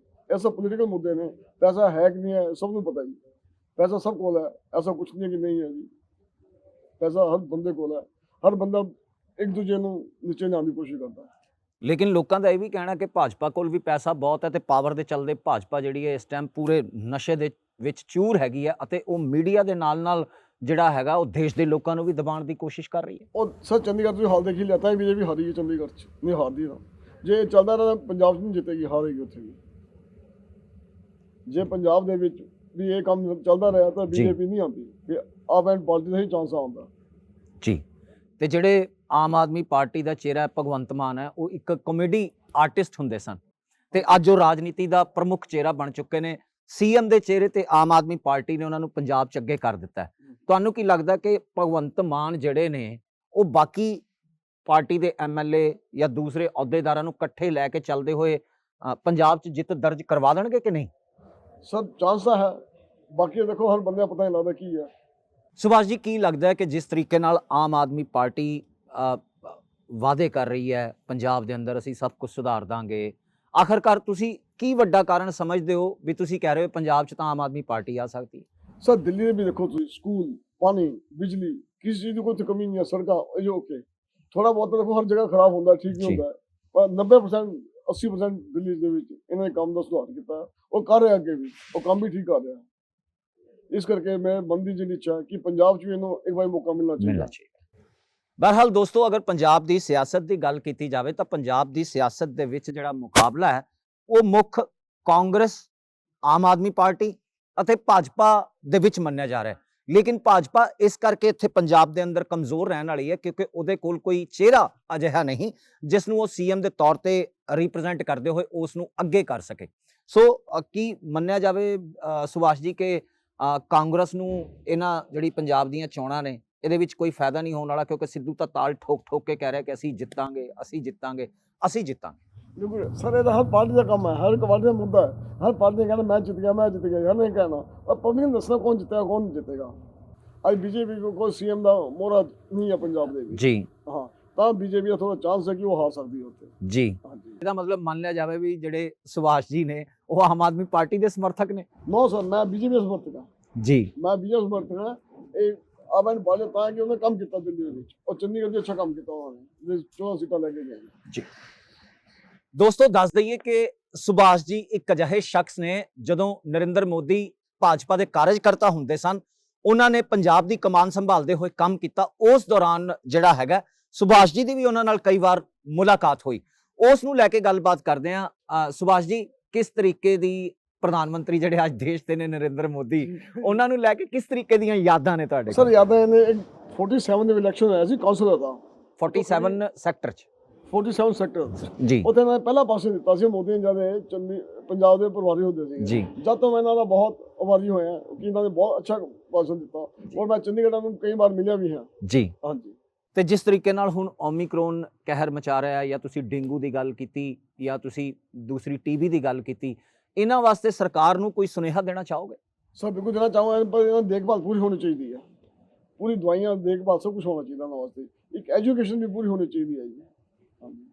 ਇਹ ਸਭ ਪੋਲੀਟੀਕਲ ਮੁੱਦੇ ਨੇ। ਪੈਸਾ ਹੈ ਕਿ ਨਹੀਂ ਹੈ ਸਭ ਨੂੰ ਪਤਾ ਜੀ, ਪੈਸਾ ਸਭ ਕੋਲ ਹੈ, ਐਸਾ ਕੁਝ ਨਹੀਂ ਕਿ ਨਹੀਂ ਹੈ ਜੀ। ਪੈਸਾ ਹਰ ਬੰਦੇ ਕੋਲ ਹੈ, ਹਰ ਬੰਦਾ ਇੱਕ ਦੂਜੇ ਨੂੰ ਨੀਚੇ ਲਿਆਉਣ ਦੀ ਕੋਸ਼ਿਸ਼ ਕਰਦਾ ਹੈ। ਲੇਕਿਨ ਲੋਕਾਂ ਦਾ ਇਹ ਵੀ ਕਹਿਣਾ ਕਿ ਭਾਜਪਾ ਕੋਲ ਵੀ ਪੈਸਾ ਬਹੁਤ ਹੈ ਤੇ ਪਾਵਰ ਦੇ ਚੱਲਦੇ ਭਾਜਪਾ ਜਿਹੜੀ ਹੈ ਇਸ ਟਾਈਮ ਪੂਰੇ ਨਸ਼ੇ ਦੇ ਵਿੱਚ ਚੂਰ ਹੈਗੀ ਹੈ ਅਤੇ ਉਹ ਮੀਡੀਆ ਦੇ ਨਾਲ ਜਿਹੜਾ ਹੈਗਾ ਉਹ ਦੇਸ਼ ਦੇ ਲੋਕਾਂ ਨੂੰ ਵੀ ਦਬਾਉਣ ਦੀ ਕੋਸ਼ਿਸ਼ ਕਰ ਰਹੀ ਹੈ। और सर चंडीगढ़ से हाल देख ही लेता है, बीजेपी हारी है चंडीगढ़ च, नहीं हारती ना। जे चलता रहा पंजाब च नहीं जीतेगी, हारेगी उत्थे भी। जे पंजाब दे विच भी ये काम चलता रहा तो बीजेपी नहीं आती, फिर आप एंड पार्टी का ही चांस आउंदा ਜੀ ਤੇ ਜਿਹੜੇ ਆਮ ਆਦਮੀ ਪਾਰਟੀ ਦਾ ਚਿਹਰਾ ਹੈ ਭਗਵੰਤ ਮਾਨ ਹੈ, ਉਹ ਇੱਕ ਕਾਮੇਡੀ ਆਰਟਿਸਟ ਹੁੰਦੇ ਸਨ ਤੇ ਅੱਜ ਉਹ ਰਾਜਨੀਤੀ ਦਾ ਪ੍ਰਮੁੱਖ ਚਿਹਰਾ ਬਣ ਚੁੱਕੇ ਨੇ। ਸੀਐਮ ਦੇ ਚਿਹਰੇ ਤੇ ਆਮ ਆਦਮੀ ਪਾਰਟੀ ਨੇ ਉਹਨਾਂ ਨੂੰ ਪੰਜਾਬ 'ਚ ਅੱਗੇ ਕਰ ਦਿੱਤਾ ਹੈ। ਤੁਹਾਨੂੰ ਕੀ ਲੱਗਦਾ ਕਿ ਭਗਵੰਤ ਮਾਨ ਜਿਹੜੇ ਨੇ ਉਹ ਬਾਕੀ ਪਾਰਟੀ ਦੇ ਐਮਐਲਏ ਜਾਂ ਦੂਸਰੇ ਅਹੁਦੇਦਾਰਾਂ ਨੂੰ ਇਕੱਠੇ ਲੈ ਕੇ ਚੱਲਦੇ ਹੋਏ ਪੰਜਾਬ 'ਚ ਜਿੱਤ ਦਰਜ ਕਰਵਾ ਦੇਣਗੇ ਕਿ ਨਹੀਂ? सर चांस तो है, बाकी देखो हर बंदे पता नहीं लगता की है। ਸੁਭਾਸ਼ ਜੀ, ਕੀ ਲੱਗਦਾ ਹੈ ਕਿ ਜਿਸ ਤਰੀਕੇ ਨਾਲ ਆਮ ਆਦਮੀ ਪਾਰਟੀ ਵਾਅਦੇ ਕਰ ਰਹੀ ਹੈ ਪੰਜਾਬ ਦੇ ਅੰਦਰ ਅਸੀਂ ਸਭ ਕੁਝ ਸੁਧਾਰ ਦਾਂਗੇ, ਆਖਰਕਾਰ ਤੁਸੀਂ ਕੀ ਵੱਡਾ ਕਾਰਨ ਸਮਝਦੇ ਹੋ ਵੀ ਤੁਸੀਂ ਕਹਿ ਰਹੇ ਹੋ ਪੰਜਾਬ 'ਚ ਤਾਂ ਆਮ ਆਦਮੀ ਪਾਰਟੀ ਆ ਸਕਦੀ? सर दिल्ली में भी देखो तो स्कूल, पानी, बिजली, किसी चीज़ की कोई तो कमी नहीं है। सड़क जो ओके थोड़ा बहुत तो देखो हर जगह खराब होता है, ठीक नहीं जी। होता है, पर 90% 80% दिल्ली ਦੇ ਵਿੱਚ ਇਹਨਾਂ ਨੇ ਕੰਮ ਦਾ ਸੁਧਾਰ ਕੀਤਾ ਹੈ। ਉਹ ਕਰ ਰਹੇ ਅੱਗੇ ਵੀ, ਉਹ ਕੰਮ ਵੀ ਠੀਕ ਕਰ ਰਿਹਾ ਹੈ। ਇਸ ਕਰਕੇ ਮੈਂ ਬੰਦੀ ਜਿਹੜੀ ਇੱਛਾ ਕਿ ਪੰਜਾਬ 'ਚ ਵੀ ਇਹਨੂੰ ਇੱਕ ਵਾਰ ਮੌਕਾ ਮਿਲਣਾ ਚਾਹੀਦਾ। ਬਹਰਹਾਲ ਦੋਸਤੋ, ਅਗਰ ਪੰਜਾਬ ਦੀ ਸਿਆਸਤ ਦੀ ਗੱਲ ਕੀਤੀ ਜਾਵੇ ਤਾਂ ਪੰਜਾਬ ਦੀ ਸਿਆਸਤ ਦੇ ਵਿੱਚ ਜਿਹੜਾ ਮੁਕਾਬਲਾ ਹੈ ਉਹ ਮੁੱਖ ਕਾਂਗਰਸ, ਆਮ ਆਦਮੀ ਪਾਰਟੀ ਅਤੇ ਭਾਜਪਾ ਦੇ ਵਿੱਚ ਮੰਨਿਆ ਜਾ ਰਿਹਾ ਹੈ। ਲੇਕਿਨ ਭਾਜਪਾ ਇਸ ਕਰਕੇ ਇੱਥੇ ਪੰਜਾਬ ਦੇ ਅੰਦਰ ਕਮਜ਼ੋਰ ਰਹਿਣ ਵਾਲੀ ਹੈ ਕਿਉਂਕਿ ਉਹਦੇ ਕੋਲ ਕੋਈ ਚਿਹਰਾ ਅਜਿਹਾ ਨਹੀਂ ਜਿਸ ਨੂੰ ਉਹ ਸੀਐਮ ਦੇ ਤੌਰ ਤੇ ਰਿਪਰੈਜ਼ੈਂਟ ਕਰਦੇ ਹੋਏ ਉਸ ਨੂੰ ਅੱਗੇ ਕਰ ਸਕੇ। ਸੋ ਕੀ ਮੰਨਿਆ ਜਾਵੇ ਸੁਭਾਸ਼ ਜੀ ਕਿ ਕਾਂਗਰਸ ਨੂੰ ਇਹਨਾਂ ਜਿਹੜੀ ਪੰਜਾਬ ਦੀਆਂ ਚੋਣਾਂ ਨੇ ਇਹਦੇ ਵਿੱਚ ਕੋਈ ਫਾਇਦਾ ਨਹੀਂ ਹੋਣ ਵਾਲਾ ਕਿਉਂਕਿ ਸਿੱਧੂ ਤਾਂ ਤਾਲ ਠੋਕ ਕੇ ਕਹਿ ਰਿਹਾ ਕਿ ਅਸੀਂ ਜਿੱਤਾਂਗੇ, ਅਸੀਂ ਜਿੱਤਾਂਗੇ, ਅਸੀਂ ਜਿੱਤਾਂਗੇ? बिल्कुल सर, ये हर पार्टी का काम है, हर पार्टी का मुद्दा है। हर पार्टी ने कहना मैं जीत गया, मैं जीत गया, यार नहीं कहना। और पब्लिक ने दसना कौन जीतेगा कौन जीतेगा। आज बीजेपी को कोई सीएम का मोहरा नहीं है पंजाब ਦੇ ਵਿੱਚ। ਜੀ हाँ, ਤਾਂ बीजेपी ਦਾ ਥੋੜਾ ਚਾਂਸ ਹੈ ਕਿ ਉਹ ਹਾਰ ਸਕਦੀ ਹੈ ਉੱਥੇ। ਜੀ, ਹਾਂਜੀ। ਇਹਦਾ ਮਤਲਬ ਮੰਨ ਲਿਆ ਜਾਵੇ ਵੀ ਜਿਹੜੇ ਸੁਭਾਸ਼ ਜੀ ਨੇ ਉਹ ਆਮ ਆਦਮੀ ਪਾਰਟੀ ਦੇ ਸਮਰਥਕ ਨੇ? ਨੋ ਸਰ, ਮੈਂ बीजेपी ਦਾ ਸਮਰਥਕ ਹਾਂ। ਜੀ, ਮੈਂ बीजेपी ਸਮਰਥਕ ਹਾਂ। ਇਹ ਆਵਨ ਬਾਲੇ ਤਾਂ ਕਿ ਉਹਨੇ ਕੰਮ ਕੀਤਾ ਦਿੱਲੀ ਦੇ ਵਿੱਚ ਔਰ ਚੰਡੀਗੜ੍ਹ 'ਚ ਅੱਛਾ ਕੰਮ ਕੀਤਾ ਉਹਨਾਂ ਨੇ, 14 ਸੀਟਾਂ ਲੈ ਕੇ ਗਏ। ਜੀ ਦੋਸਤੋ, ਦੱਸ ਦਈਏ ਕਿ ਸੁਭਾਸ਼ ਜੀ ਇੱਕ ਅਜਿਹੇ ਸ਼ਖਸ ਨੇ ਜਦੋਂ ਨਰਿੰਦਰ ਮੋਦੀ ਭਾਜਪਾ ਦੇ ਕਾਰਜਕਰਤਾ ਹੁੰਦੇ ਸਨ, ਉਹਨਾਂ ਨੇ ਪੰਜਾਬ ਦੀ ਕਮਾਨ ਸੰਭਾਲਦੇ ਹੋਏ ਕੰਮ ਕੀਤਾ। ਉਸ ਦੌਰਾਨ ਜਿਹੜਾ ਹੈਗਾ ਸੁਭਾਸ਼ ਜੀ ਦੀ ਵੀ ਉਹਨਾਂ ਨਾਲ ਕਈ ਵਾਰ ਮੁਲਾਕਾਤ ਹੋਈ। ਉਸ ਨੂੰ ਲੈ ਕੇ ਗੱਲਬਾਤ ਕਰਦੇ ਹਾਂ। ਸੁਭਾਸ਼ ਜੀ, ਕਿਸ ਤਰੀਕੇ ਦੀ ਪ੍ਰਧਾਨ ਮੰਤਰੀ ਜਿਹੜੇ ਅੱਜ ਦੇਸ਼ ਦੇ ਨੇ ਨਰਿੰਦਰ ਮੋਦੀ, ਉਹਨਾਂ ਨੂੰ ਲੈ ਕੇ ਕਿਸ ਤਰੀਕੇ ਦੀਆਂ ਯਾਦਾਂ ਨੇ ਤੁਹਾਡੇ? ਸਰ ਯਾਦਾਂ ਇਹਨੇ 47 ਦੇ ਇਲੈਕਸ਼ਨ ਹੋਇਆ ਸੀ ਕਾਉਂਸਲਰ ਦਾ 47 ਸੈਕਟਰ 'ਚ। 47 ਸੈਕਟਰ ਜੀ, ਉੱਥੇ ਇਹਨਾਂ ਨੇ ਪਹਿਲਾ ਪਾਸੇ ਦਿੱਤਾ ਸੀ। ਮੋਦੀ ਨੇ ਜਦ ਪੰਜਾਬ ਦੇ ਪ੍ਰਭਾਰੀ ਹੁੰਦੇ ਸੀ ਜੀ, ਜਦ ਤੋਂ ਮੈਂ ਇਹਨਾਂ ਦਾ ਬਹੁਤ ਆਭਾਰੀ ਹੋਇਆ ਕਿ ਇਹਨਾਂ ਨੇ ਬਹੁਤ ਅੱਛਾ ਭਾਸ਼ਣ ਦਿੱਤਾ ਔਰ ਮੈਂ ਚੰਡੀਗੜ੍ਹ ਨੂੰ ਕਈ ਵਾਰ ਮਿਲਿਆ ਵੀ ਹਾਂ। ਜੀ, ਹਾਂਜੀ। ਤੇ ਜਿਸ ਤਰੀਕੇ ਨਾਲ ਹੁਣ ਓਮਿਕਰੋਨ ਕਹਿਰ ਮਚਾ ਰਿਹਾ ਹੈ, ਜਾਂ ਤੁਸੀਂ ਡੇਂਗੂ ਦੀ ਗੱਲ ਕੀਤੀ ਜਾਂ ਤੁਸੀਂ ਦੂਸਰੀ ਟੀਬੀ ਦੀ ਗੱਲ ਕੀਤੀ, ਇਹਨਾਂ ਵਾਸਤੇ ਸਰਕਾਰ ਨੂੰ ਕੋਈ ਸੁਨੇਹਾ ਦੇਣਾ ਚਾਹੋਗੇ? ਸਰ ਬਿਲਕੁਲ ਦੇਣਾ ਚਾਹੂੰਗਾ, ਪਰ ਇਹਨਾਂ ਦੀ ਦੇਖਭਾਲ ਪੂਰੀ ਹੋਣੀ ਚਾਹੀਦੀ ਹੈ। ਪੂਰੀ ਦਵਾਈਆਂ ਦੇਖਭਾਲ ਸਭ ਕੁਝ ਹੋਣਾ ਚਾਹੀਦਾ ਇਹਨਾਂ ਵਾਸਤੇ। ਇੱਕ ਐਜੂਕੇਸ਼ਨ ਵੀ ਪੂਰੀ ਹੋਣੀ ਚਾਹੀਦੀ ਹੈ ਜੀ। ਹਾਂਜੀ,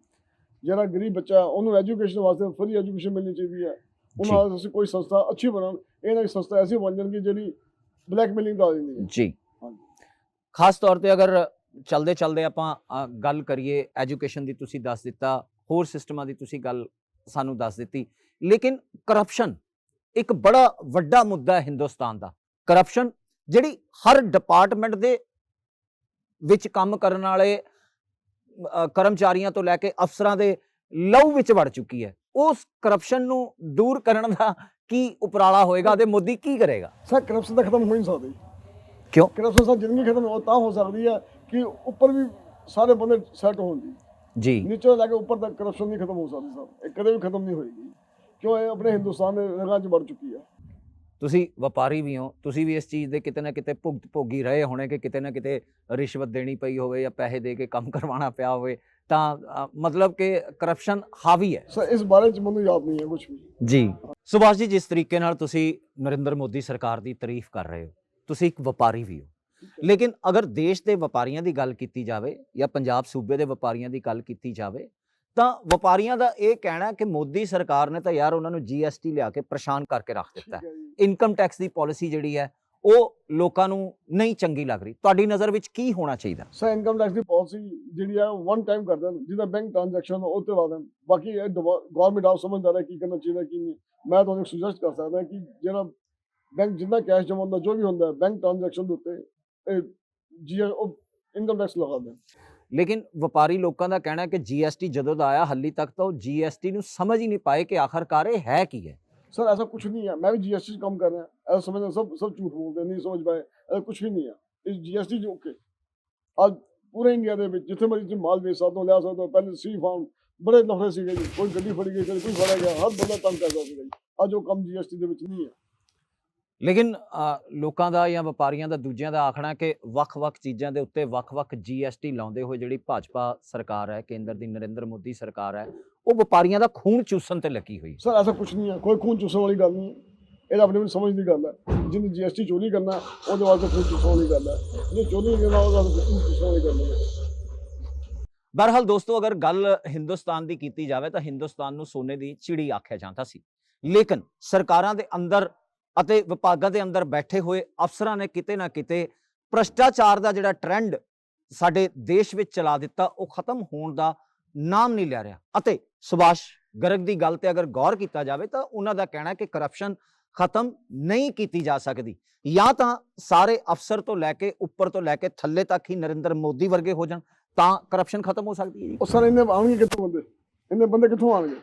ਜਿਹੜਾ ਗਰੀਬ ਬੱਚਾ ਉਹਨੂੰ ਐਜੂਕੇਸ਼ਨ ਵਾਸਤੇ ਫਰੀ ਐਜੂਕੇਸ਼ਨ ਮਿਲਣੀ ਚਾਹੀਦੀ ਹੈ। ਉਹਨਾਂ ਵਾਸਤੇ ਕੋਈ ਸੰਸਥਾ ਅੱਛੀ ਬਣਾਉਣ, ਇਹ ਨਾ ਸੰਸਥਾ ਐਸੀ ਬਣ ਜਾਣ ਕਿ ਜਿਹੜੀ ਬਲੈਕਮੇਲਿੰਗ ਦਾ ਆ ਜਾਂਦੀ ਹੈ। ਜੀ, ਹਾਂਜੀ। ਖਾਸ ਤੌਰ ਤੇ ਅਗਰ ਚਲਦੇ ਆਪਾਂ ਗੱਲ ਕਰੀਏ ਐਜੂਕੇਸ਼ਨ ਦੀ, ਤੁਸੀਂ ਦੱਸ ਦਿੱਤਾ, ਹੋਰ ਸਿਸਟਮਾਂ ਦੀ ਤੁਸੀਂ ਗੱਲ ਸਾਨੂੰ ਦੱਸ ਦਿੱਤੀ, ਲੇਕਿਨ ਕਰਪਸ਼ਨ ਇੱਕ ਬੜਾ ਵੱਡਾ ਮੁੱਦਾ ਹੈ ਹਿੰਦੁਸਤਾਨ ਦਾ। ਕਰਪਸ਼ਨ ਜਿਹੜੀ ਹਰ ਡਿਪਾਰਟਮੈਂਟ ਦੇ ਵਿੱਚ ਕੰਮ ਕਰਨ ਵਾਲੇ ਕਰਮਚਾਰੀਆਂ ਤੋਂ ਲੈ ਕੇ ਅਫਸਰਾਂ ਦੇ ਲਹੂ ਵਿੱਚ ਵੜ ਚੁੱਕੀ ਹੈ। ਉਸ ਕਰਪਸ਼ਨ ਨੂੰ ਦੂਰ ਕਰਨ ਦਾ ਕੀ ਉਪਰਾਲਾ ਹੋਏਗਾ ਤੇ ਮੋਦੀ ਕੀ ਕਰੇਗਾ? ਸਰ ਕਰਪਸ਼ਨ ਤਾਂ ਖਤਮ ਹੋ ਨਹੀਂ ਸਕਦੀ। ਕਿਉਂ? ਕਰਪਸ਼ਨ ਸਰ ਜ਼ਿੰਦਗੀ ਖਤਮ ਹੋ ਤਾਂ ਹੋ ਸਕਦੀ ਹੈ ਕਿ ਉੱਪਰ ਵੀ ਸਾਰੇ ਬੰਦੇ ਸੈੱਟ ਹੋਣ ਦੀ, ਜੀ, ਨੀਚੇ ਲੈ ਕੇ ਉੱਪਰ ਤੱਕ ਕਰਪਸ਼ਨ ਨਹੀਂ ਖਤਮ ਹੋ ਸਕਦੀ ਸਰ। ਇਹ ਕਦੇ ਵੀ ਖਤਮ ਨਹੀਂ ਹੋਏਗੀ ਕਿਉਂ ਇਹ ਆਪਣੇ ਹਿੰਦੁਸਤਾਨ ਦੇ ਰਗਾਂ 'ਚ ਵੜ ਚੁੱਕੀ ਹੈ। ਤੁਸੀਂ ਵਪਾਰੀ ਵੀ ਹੋ, ਤੁਸੀਂ ਵੀ ਇਸ ਚੀਜ਼ ਦੇ ਕਿਤੇ ਨਾ ਕਿਤੇ ਭੁਗਤ ਭੋਗੀ ਰਹੇ ਹੋਣੇ ਕਿ ਕਿਤੇ ਨਾ ਕਿਤੇ ਰਿਸ਼ਵਤ ਦੇਣੀ ਪਈ ਹੋਵੇ ਜਾਂ ਪੈਸੇ ਦੇ ਕੇ ਕੰਮ ਕਰਵਾਉਣਾ ਪਿਆ ਹੋਵੇ, ਤਾਂ ਮਤਲਬ ਕਿ ਕਰਪਸ਼ਨ ਹਾਵੀ ਹੈ। ਸਰ ਇਸ ਬਾਰੇ 'ਚ ਮੈਨੂੰ ਯਾਦ ਨਹੀਂ ਹੈ ਕੁਝ ਵੀ। ਜੀ, ਸੁਭਾਸ਼ ਜੀ, ਜਿਸ ਤਰੀਕੇ ਨਾਲ ਤੁਸੀਂ ਨਰਿੰਦਰ ਮੋਦੀ ਸਰਕਾਰ ਦੀ ਤਾਰੀਫ ਕਰ ਰਹੇ ਹੋ, ਤੁਸੀਂ ਇੱਕ ਵਪਾਰੀ ਵੀ ਹੋ, ਲੇਕਿਨ ਅਗਰ ਦੇਸ਼ ਦੇ ਵਪਾਰੀਆਂ ਦੀ ਗੱਲ ਕੀਤੀ ਜਾਵੇ ਜਾਂ ਪੰਜਾਬ ਸੂਬੇ ਦੇ ਵਪਾਰੀਆਂ ਦੀ ਗੱਲ ਕੀਤੀ ਜਾਵੇ ਤਾਂ ਵਪਾਰੀਆਂ ਦਾ ਇਹ ਕਹਿਣਾ ਕਿ ਮੋਦੀ ਸਰਕਾਰ ਨੇ ਤਾਂ ਯਾਰ ਉਹਨਾਂ ਨੂੰ GST ਲਿਆ ਕੇ ਪਰੇਸ਼ਾਨ ਕਰਕੇ ਰੱਖ ਦਿੱਤਾ ਹੈ। ਇਨਕਮ ਟੈਕਸ ਦੀ ਪਾਲਿਸੀ ਜਿਹੜੀ ਹੈ ਉਹ ਲੋਕਾਂ ਨੂੰ ਨਹੀਂ ਚੰਗੀ ਲੱਗ ਰਹੀ। ਤੁਹਾਡੀ ਨਜ਼ਰ ਵਿੱਚ ਕੀ ਹੋਣਾ ਚਾਹੀਦਾ? ਸਰ ਇਨਕਮ ਟੈਕਸ ਦੀ ਪਾਲਿਸੀ ਜਿਹੜੀ ਆ ਵਨ ਟਾਈਮ ਕਰ ਦੇਣ, ਜਿਹਦਾ ਬੈਂਕ ਟ੍ਰਾਂਜੈਕਸ਼ਨ ਉਹ ਤੇ ਲਾ ਦੇਣ। ਬਾਕੀ ਇਹ ਗਵਰਨਮੈਂਟ ਆਪ ਸਮਝਦਾਰ ਹੈ ਕੀ ਕਰਨਾ ਚਾਹੀਦਾ ਕੀ ਨਹੀਂ। ਮੈਂ ਤੁਹਾਨੂੰ ਸੁਜੈਸਟ ਕਰ ਸਕਦਾ ਕਿ ਜਿਹੜਾ ਬੈਂਕ ਜਿੰਨਾ ਕੈਸ਼ ਜਮ੍ਹਾਂ ਹੁੰਦਾ ਜੋ ਵੀ ਹੁੰਦਾ ਬੈਂਕ ਟ੍ਰਾਂਜੈਕਸ਼ਨ ਦੇ ਉੱਤੇ ਇਹ ਜੀ ਉਹ ਇਨਕਮ ਟੈਕਸ ਲਗਾ ਦੇਣ। ਲੇਕਿਨ ਵਪਾਰੀ ਲੋਕਾਂ ਦਾ ਕਹਿਣਾ ਹੈ ਕਿ ਜੀਐਸਟੀ ਜਦੋਂ ਦਾ ਆਇਆ ਹਾਲੀ ਤੱਕ ਤਾਂ ਉਹ ਜੀਐਸਟੀ ਨੂੰ ਸਮਝ ਹੀ ਨਹੀਂ ਪਾਏ ਕਿ ਆਖਰਕਾਰ ਇਹ ਹੈ ਕੀ ਹੈ। सर ऐसा कुछ नहीं है, मैं भी जीएसटी कम कर रहे हैं, ऐसा समझना सब झूठ बोलते हैं, नहीं समझ पाए। ऐसा कुछ भी नहीं है। इस जीएसटी जो के आज पूरे इंडिया ਦੇ ਵਿੱਚ ਜਿੱਥੇ ਮਰਜ਼ੀ ਮਾਲ ਵੇਚ ਸਕਦੇ ਹੋ, ਲਿਆ ਸਕਦੇ ਹੋ। ਪਹਿਲੇ ਸੀ ਫਾਰਮ ਬੜੇ ਨਫਰੇ ਸੀਗੇ ਜੀ, ਕੋਈ ਗੱਡੀ ਫੜੀ ਗਈ, ਕੋਈ ਫੜਿਆ ਗਿਆ, ਹਰ ਬੰਦਾ ਤੰਗ ਕਰਦਾ ਸੀਗਾ ਜੀ। ਅੱਜ ਉਹ ਕੰਮ ਜੀਐਸਟੀ ਦੇ ਵਿੱਚ ਨਹੀਂ ਹੈ। ਲੇਕਿਨ ਲੋਕਾਂ ਦਾ ਜਾਂ ਵਪਾਰੀਆਂ ਦਾ ਦੂਜਿਆਂ ਦਾ ਆਖਣਾ ਹੈ ਕਿ ਵੱਖ-ਵੱਖ ਚੀਜ਼ਾਂ ਦੇ ਉੱਤੇ ਵੱਖ-ਵੱਖ ਜੀਐਸਟੀ ਲਾਉਂਦੇ ਹੋਏ ਜਿਹੜੀ ਭਾਜਪਾ ਸਰਕਾਰ ਹੈ, ਕੇਂਦਰ ਦੀ ਨਰਿੰਦਰ ਮੋਦੀ ਸਰਕਾਰ ਹੈ, ਉਹ ਵਪਾਰੀਆਂ ਦਾ ਖੂਨ ਚੂਸਣ ਤੇ ਲੱਗੀ ਹੋਈ। ਸਰ ਐਸਾ ਕੁਝ ਨਹੀਂ ਹੈ, ਕੋਈ ਖੂਨ ਚੂਸਣ ਵਾਲੀ ਗੱਲ ਨਹੀਂ ਹੈ। ਇਹ ਆਪਣੀ ਆਪਣੀ ਸਮਝ ਦੀ ਗੱਲ ਹੈ। ਜਿਹਨੇ ਜੀਐਸਟੀ ਚੋਰੀ ਕਰਨਾ ਉਹਦੇ ਵਾਸਤੇ ਖੂਨ ਚੂਸਣ ਵਾਲੀ ਗੱਲ ਹੈ, ਜੇ ਚੋਰੀ ਨਹੀਂ ਕਰਨਾ ਉਹਦੇ ਵਾਸਤੇ ਖੂਨ ਚੂਸਣ ਵਾਲੀ ਗੱਲ ਹੈ। ਬਹਰਹਾਲ ਦੋਸਤੋ, ਅਗਰ ਗੱਲ ਹਿੰਦੁਸਤਾਨ ਦੀ ਕੀਤੀ ਜਾਵੇ ਤਾਂ ਹਿੰਦੁਸਤਾਨ ਨੂੰ ਸੋਨੇ ਦੀ ਚਿੜੀ ਆਖਿਆ ਜਾਂਦਾ ਸੀ। ਲੇਕਿਨ ਸਰਕਾਰਾਂ ਦੇ ਅੰਦਰ ਅਤੇ ਵਿਭਾਗਾਂ ਦੇ ਅੰਦਰ ਬੈਠੇ ਹੋਏ ਅਫਸਰਾਂ ਨੇ ਕਿਤੇ ਨਾ ਕਿਤੇ ਭ੍ਰਿਸ਼ਟਾਚਾਰ ਦਾ ਜਿਹੜਾ ਟ੍ਰੈਂਡ ਸਾਡੇ ਦੇਸ਼ ਵਿੱਚ ਚਲਾ ਦਿੱਤਾ, ਉਹ ਖਤਮ ਹੋਣ ਦਾ ਨਾਮ ਨਹੀਂ ਲੈ ਰਿਹਾ। ਅਤੇ ਸੁਭਾਸ਼ ਗਰਗ ਦੀ ਗੱਲ ਤੇ ਅਗਰ ਗੌਰ ਕੀਤਾ ਜਾਵੇ ਤਾਂ ਉਹਨਾਂ ਦਾ ਕਹਿਣਾ ਹੈ ਕਿ ਕਰਪਸ਼ਨ ਖਤਮ ਨਹੀਂ ਕੀਤੀ ਜਾ ਸਕਦੀ, ਜਾਂ ਤਾਂ ਸਾਰੇ ਅਫਸਰ ਤੋਂ ਲੈ ਕੇ ਉੱਪਰ ਤੋਂ ਲੈ ਕੇ ਥੱਲੇ ਤੱਕ ਹੀ ਨਰਿੰਦਰ ਮੋਦੀ ਵਰਗੇ ਹੋ ਜਾਣ ਤਾਂ ਕਰਪਸ਼ਨ ਖਤਮ ਹੋ ਸਕਦੀ ਹੈ। ਉਹ ਸਰ ਇੰਨੇ ਆਉਣਗੇ ਕਿੱਥੋਂ ਬੰਦੇ? ਇੰਨੇ ਬੰਦੇ ਕਿੱਥੋਂ ਆਉਣਗੇ?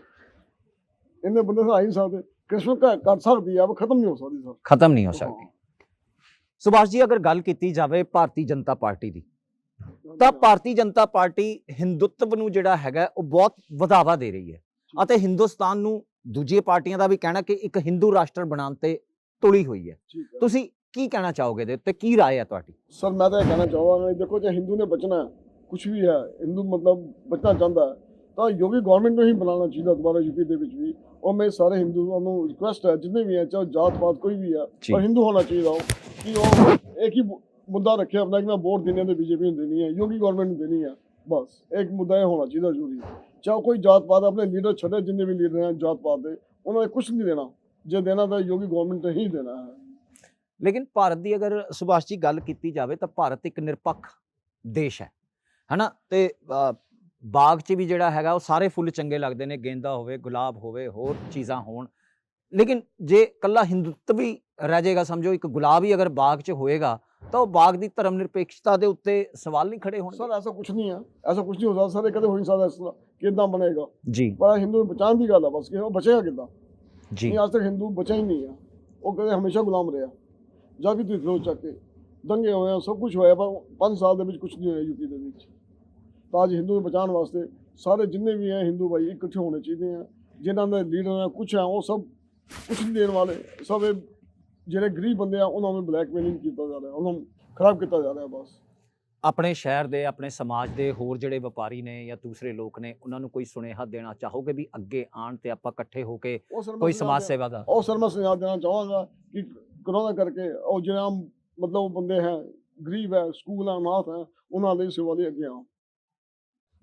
ਇੰਨੇ ਬੰਦੇ ਤਾਂ ਆ ਹੀ ਨਹੀਂ ਸਕਦੇ। ਕਰਪਸ਼ਨ ਕਰ ਸਕਦੀ ਹੈ, ਖਤਮ ਨਹੀਂ ਹੋ ਸਕਦੀ ਸਰ, ਖਤਮ ਨਹੀਂ ਹੋ ਸਕਦੀ। ਸੁਭਾਸ਼ ਜੀ, ਅਗਰ ਗੱਲ ਕੀਤੀ ਜਾਵੇ ਭਾਰਤੀ ਜਨਤਾ ਪਾਰਟੀ ਦੀ, ਤਾਂ ਭਾਰਤੀ ਜਨਤਾ ਪਾਰਟੀ ਹਿੰਦੁੱਤਵ ਨੂੰ ਜਿਹੜਾ ਹੈਗਾ ਉਹ ਬਹੁਤ ਵਧਾਵਾ ਦੇ ਰਹੀ ਹੈ ਅਤੇ ਹਿੰਦੁਸਤਾਨ ਨੂੰ ਦੂਜੀਆਂ ਪਾਰਟੀਆਂ ਦਾ ਵੀ ਕਹਿਣਾ ਕਿ ਇੱਕ ਹਿੰਦੂ ਰਾਸ਼ਟਰ ਬਣਾਉਣ ਤੇ ਤੁਲੀ ਹੋਈ ਹੈ। ਤੁਸੀਂ ਕੀ ਕਹਿਣਾ ਚਾਹੋਗੇ ਇਹਦੇ ਉੱਤੇ? ਕੀ ਰਾਏ ਹੈ ਤੁਹਾਡੀ? ਸਰ ਮੈਂ ਤਾਂ ਇਹ ਕਹਿਣਾ ਚਾਹਾਂਗਾ, ਦੇਖੋ ਜੇ ਹਿੰਦੂ ਨੇ ਬਚਣਾ ਕੁਝ ਵੀ ਹੈ, ਹਿੰਦੂ ਮਤਲਬ ਬਚਣਾ ਚਾਹੁੰਦਾ ਹੈ ਤਾਂ ਯੋਗੀ ਗਵਰਨਮੈਂਟ ਨੂੰ ਹੀ ਬਣਾਉਣਾ ਚਾਹੀਦਾ ਦੁਬਾਰਾ ਯੂਪੀ ਦੇ ਵਿੱਚ ਵੀ। और मैं सारे हिंदुओं को रिक्वेस्ट है, जितने भी हैं चाहे जात पात कोई भी है, पर हिंदू होना चाहिए हो कि वो एक ही मुद्दा रखे अपना कि मैं वोट देने तो बीजेपी में देनी है, योगी गवर्नमेंट में देनी है। बस एक मुद्दा ये होना चाहिए जरूरी। चाहे कोई जात पात अपने लीडर छड़े, जितने भी लीडर हैं जात पात के, उन्होंने कुछ नहीं देना, जो देना था योगी गवर्नमेंट ने ही देना है। लेकिन भारत की अगर सुभाष जी गल की जाए तो भारत एक निरपक्ष देश है ना, तो बाग च भी जिहड़ा हैगा वो सारे फुੱਲ चंगे लगते हैं, गेंदा होवे, गुलाब होवे, होर चीज़ां होण। लेकिन जे कल्ला हिंदुत्व भी रह जाएगा, समझो एक गुलाब ही अगर बाग च होएगा तो बाग की धर्म निरपेक्षता के उत्ते सवाल नहीं खड़े होणगे। सर ऐसा कुछ नहीं है, ऐसा कुछ नहीं हो सकता सर, ये कदे हो नहीं सकता। इस किदां बनेगा जी, पर हिंदू बचाने की गल है बस, कि वो बचेगा किदां जी। आज तक हिंदू बचा ही नहीं है, वो कदे हमेशा गुलाम रहा। जाके तुसीं फिरो चक के दंगे होए, सब कुछ होया, पर 5 साल दे विच कुछ नहीं होया यूपी दे विच। तो अज हिंदू बचाने वास्ते सारे जिन्ने भी हैं हिंदू भाई इकट्ठे होने चाहिए हैं। जिन्हों के लीडर हैं कुछ हैं वो सब कुछ नहीं देने वाले, सब जो गरीब बंदे हैं उन्होंने ब्लैकमेलिंग किया जा रहा है, उन्होंने खराब किया जा रहा है। बस अपने शहर दे, अपने समाज के होर जिहड़े व्यापारी ने या दूसरे लोग ने, उन्होंने कोई सुनेहा देना चाहोगे भी अगे आण ते आपां इकट्ठे होके कोई समाज सेवा दा? और सर मैं सुझाव देना चाहूँगा कि कोरोना करके और जो मतलब बंदे हैं गरीब है, स्कूल है, अनाथ हैं, उन्होंने सेवा लिए अगे आओ।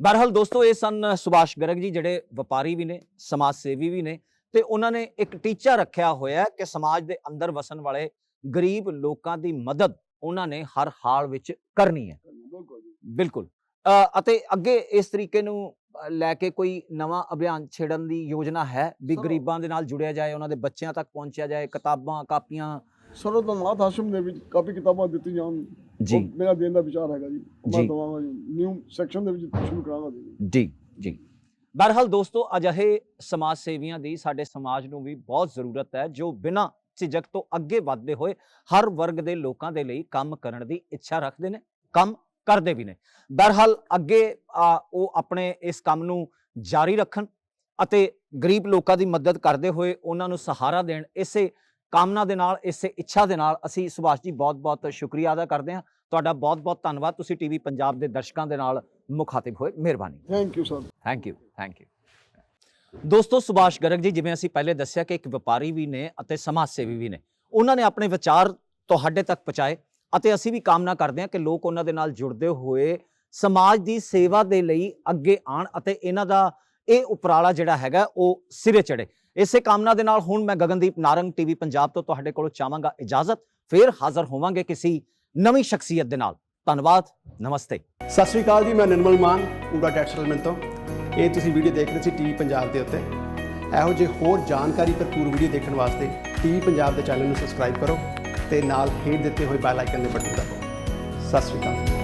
बहरहाल दोस्तों, ये सन सुभाष गर्ग जी, जिहड़े व्यापारी भी ने, समाज सेवी भी ने, ते उन्होंने एक टीचा रखा होया कि समाज के अंदर वसन वाले गरीब लोगों की मदद उन्होंने हर हाल विच करनी है। बिल्कुल। अते अगे इस तरीके नूं लैके कोई नवा अभियान छेड़न की योजना है भी गरीबां दे नाल जुड़िया जाए, उन्होंने बच्चों तक पहुंचा जाए, किताबां कापियां सर तो अनाथ आश्रम दे विच कापी किताबां दित्ती जान जी, मेरा देन दा विचार हैगा जी। मैं दवांगा जी, न्यू सैक्शन दे विच शुरू करांगा जी जी। बहरहाल दोस्तों, अजिहे समाज सेवियां दी साडे समाज नूं भी बहुत जरूरत है, जो बिना झिझक तो अगे वधदे होए हर वर्ग दे लोकां दे लई काम करन दी इच्छा रखदे ने, काम करदे भी ने। बहरहाल अगे वो अपने इस काम नूं जारी रखन अते गरीब लोकां दी मदद करदे होए उन्हां नूं सहारा देण। इसे कामना दे नाल, इसे इच्छा दे नाल असीं सुभाष जी बहुत बहुत शुक्रिया अदा करते हैं। तुहाडा बहुत बहुत धन्नवाद, तुसीं टीवी पंजाब दे दर्शकां दे नाल मुखातिब होए, मेहरबानी। Thank you sir, thank you, thank you. दोस्तों, सुभाष गर्ग जी जिवें असीं पहले दस्सिया कि एक व्यापारी भी ने अते समाज सेवी भी ने, उन्होंने अपने विचार तुहाडे तक पहुँचाए अते असीं भी कामना करते हैं कि लोग उन्हां दे नाल जुड़दे होए समाज की सेवा दे लई अगे आण अते इन्हां दा ਇਹ ਉਪਰਾਲਾ ਜਿਹੜਾ ਹੈਗਾ ਉਹ ਸਿਰੇ ਚੜੇ। ਇਸੇ ਕਾਮਨਾ ਦੇ ਨਾਲ ਹੁਣ ਮੈਂ ਗਗਨਦੀਪ ਨਾਰੰਗ ਟੀਵੀ ਪੰਜਾਬ ਤੋਂ ਤੁਹਾਡੇ ਕੋਲੋਂ ਚਾਹਾਂਗਾ ਇਜਾਜ਼ਤ। ਫੇਰ ਹਾਜ਼ਰ ਹੋਵਾਂਗੇ ਕਿਸੇ ਨਵੀਂ ਸ਼ਖਸੀਅਤ ਦੇ ਨਾਲ। ਧੰਨਵਾਦ, ਨਮਸਤੇ। ਸਤਿ ਸ਼੍ਰੀ ਅਕਾਲ ਜੀ, ਮੈਂ ਨਿਰਮਲ ਮਾਨ ਊੜਾ ਟੈਕਸ ਸੈਟਲਮੈਂਟ ਤੋਂ। ਇਹ ਤੁਸੀਂ ਵੀਡੀਓ ਦੇਖ ਰਹੇ ਸੀ ਟੀਵੀ ਪੰਜਾਬ ਦੇ ਉੱਤੇ। ਇਹੋ ਜਿਹੇ ਹੋਰ ਜਾਣਕਾਰੀ ਭਰਪੂਰ ਵੀਡੀਓ ਦੇਖਣ ਵਾਸਤੇ ਟੀਵੀ ਪੰਜਾਬ ਦੇ ਚੈਨਲ ਨੂੰ ਸਬਸਕ੍ਰਾਈਬ ਕਰੋ ਤੇ ਨਾਲ ਹੇਠ ਦਿੱਤੇ ਹੋਏ ਬੈਲ ਆਈਕਨ ਦੇ ਬਟਨ ਦਬਾਓ। ਸਤਿ ਸ਼੍ਰੀ ਅਕਾਲ।